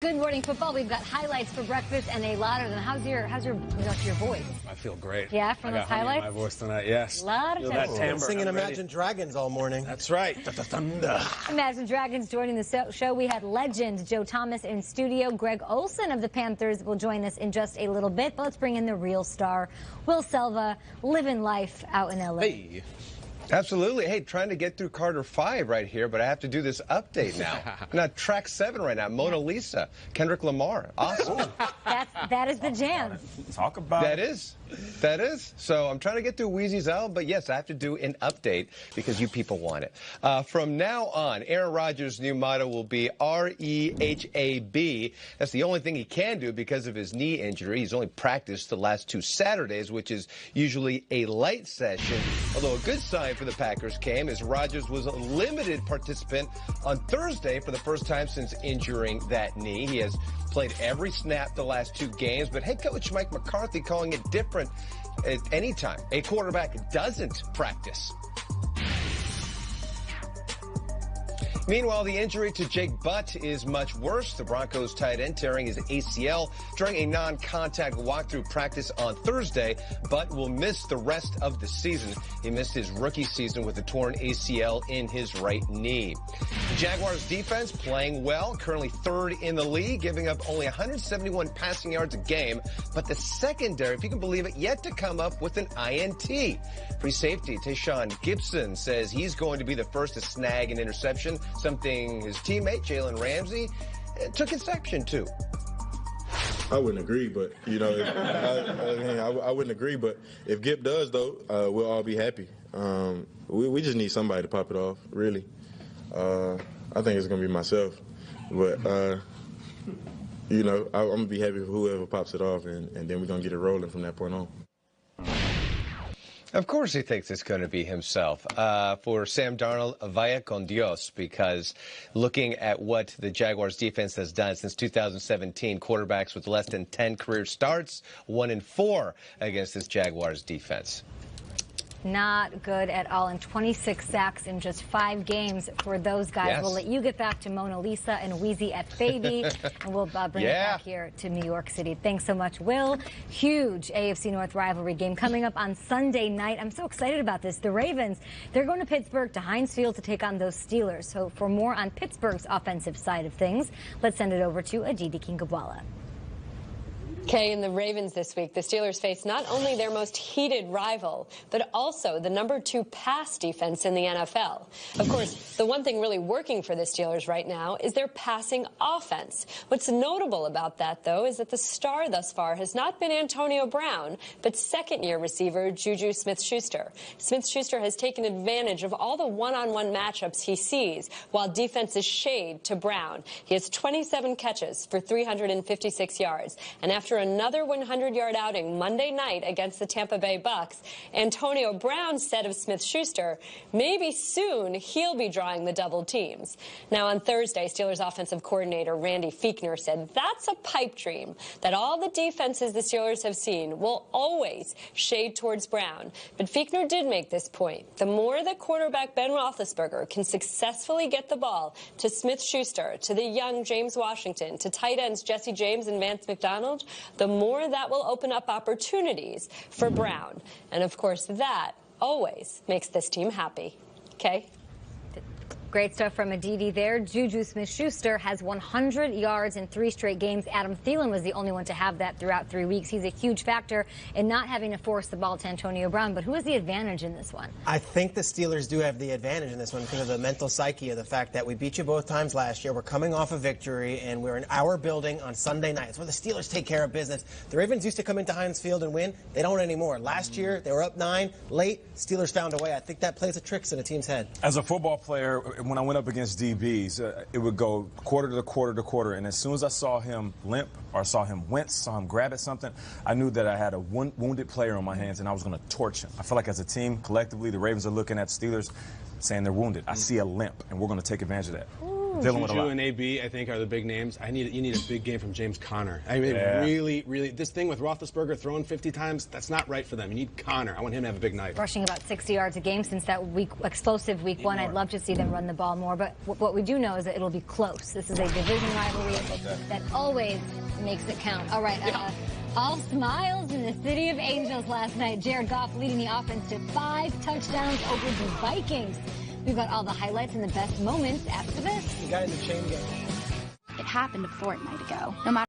Good morning football. We've got highlights for breakfast and a lot of them. How's your voice? I feel great. Yeah, from those highlights. My voice tonight, yes. A lot of That timbre. Singing Imagine Dragons all morning. That's right. Thunder. Imagine Dragons joining the show. We had legend Joe Thomas in studio. Greg Olsen of the Panthers will join us in just a little bit. But let's bring in the real star, Will Selva, living life out in L.A. Hey. Absolutely. Hey, trying to get through Carter 5 right here, but I have to do this update now. I'm on track 7 right now. Mona Lisa, Kendrick Lamar. Awesome. That is the jam. Talk about That is. So I'm trying to get through Wheezy's album, but yes, I have to do an update because you people want it. From now on, Aaron Rodgers' new motto will be REHAB. That's the only thing he can do because of his knee injury. He's only practiced the last 2 Saturdays, which is usually a light session. Although a good sign for the Packers came as Rodgers was a limited participant on Thursday for the first time since injuring that knee. He has played every snap the last 2 games, but head coach Mike McCarthy calling it different at any time a quarterback doesn't practice. Meanwhile, the injury to Jake Butt is much worse. The Broncos tight end tearing his ACL during a non-contact walkthrough practice on Thursday. Butt will miss the rest of the season. He missed his rookie season with a torn ACL in his right knee. The Jaguars defense playing well, currently 3rd in the league, giving up only 171 passing yards a game. But the secondary, if you can believe it, yet to come up with an INT. Free safety Tayshaun Gibson says he's going to be the first to snag an interception, something his teammate Jalen Ramsey took exception to. I wouldn't agree, but, you know, I wouldn't agree. But if Gib does, though, we'll all be happy. We just need somebody to pop it off, really. I think it's going to be myself. But, you know, I'm going to be happy for whoever pops it off, and then we're going to get it rolling from that point on. Of course he thinks it's going to be himself. For Sam Darnold, vaya con Dios, because looking at what the Jaguars defense has done since 2017, quarterbacks with less than 10 career starts, 1-4 against this Jaguars defense. Not good at all, and 26 sacks in just 5 games for those guys. Yes. We'll let you get back to Mona Lisa and Wheezy at Baby, and we'll bring it back here to New York City. Thanks so much, Will. Huge AFC North rivalry game coming up on Sunday night. I'm so excited about this. The Ravens, they're going to Pittsburgh to Heinz Field to take on those Steelers. So for more on Pittsburgh's offensive side of things, let's send it over to Aditi Kingabwala. Kay, in the Ravens this week, the Steelers face not only their most heated rival, but also the #2 pass defense in the NFL. Of course, the one thing really working for the Steelers right now is their passing offense. What's notable about that, though, is that the star thus far has not been Antonio Brown, but second-year receiver Juju Smith-Schuster. Smith-Schuster has taken advantage of all the one-on-one matchups he sees, while defenses shade to Brown. He has 27 catches for 356 yards, and after another 100-yard outing Monday night against the Tampa Bay Bucks, Antonio Brown said of Smith-Schuster, maybe soon he'll be drawing the double teams. Now on Thursday, Steelers offensive coordinator Randy Fichtner said that's a pipe dream, that all the defenses the Steelers have seen will always shade towards Brown. But Fichtner did make this point. The more that quarterback Ben Roethlisberger can successfully get the ball to Smith-Schuster, to the young James Washington, to tight ends Jesse James and Vance McDonald, the more that will open up opportunities for Brown. And, of course, that always makes this team happy. Okay? Great stuff from Aditi there. Juju Smith-Schuster has 100 yards in 3 straight games. Adam Thielen was the only one to have that throughout 3 weeks. He's a huge factor in not having to force the ball to Antonio Brown. But who has the advantage in this one? I think the Steelers do have the advantage in this one because of the mental psyche of the fact that we beat you both times last year. We're coming off a victory, and we're in our building on Sunday night. It's where the Steelers take care of business. The Ravens used to come into Heinz Field and win. They don't anymore. Last year, they were up 9, late. Steelers found a way. I think that plays a trick in a team's head. As a football player, when I went up against DBs, it would go quarter to quarter to quarter, and as soon as I saw him limp or saw him wince, saw him grab at something, I knew that I had a wounded player on my hands and I was going to torch him. I feel like as a team, collectively, the Ravens are looking at Steelers saying they're wounded. I see a limp, and we're going to take advantage of that. Ooh. dealing with a Juju lot. and AB, I think, are the big names. You need a big game from James Conner. I mean, really, this thing with Roethlisberger throwing 50 times, that's not right for them. You need Conner. I want him to have a big night. Rushing about 60 yards a game since that explosive week one. I'd love to see them run the ball more, but what we do know is that it'll be close. This is a division rivalry that always makes it count. All right, all smiles in the City of Angels last night. Jared Goff leading the offense to 5 touchdowns over the Vikings. We've got all the highlights and the best moments after this. You got in the chain game. It happened a fortnight ago. No matter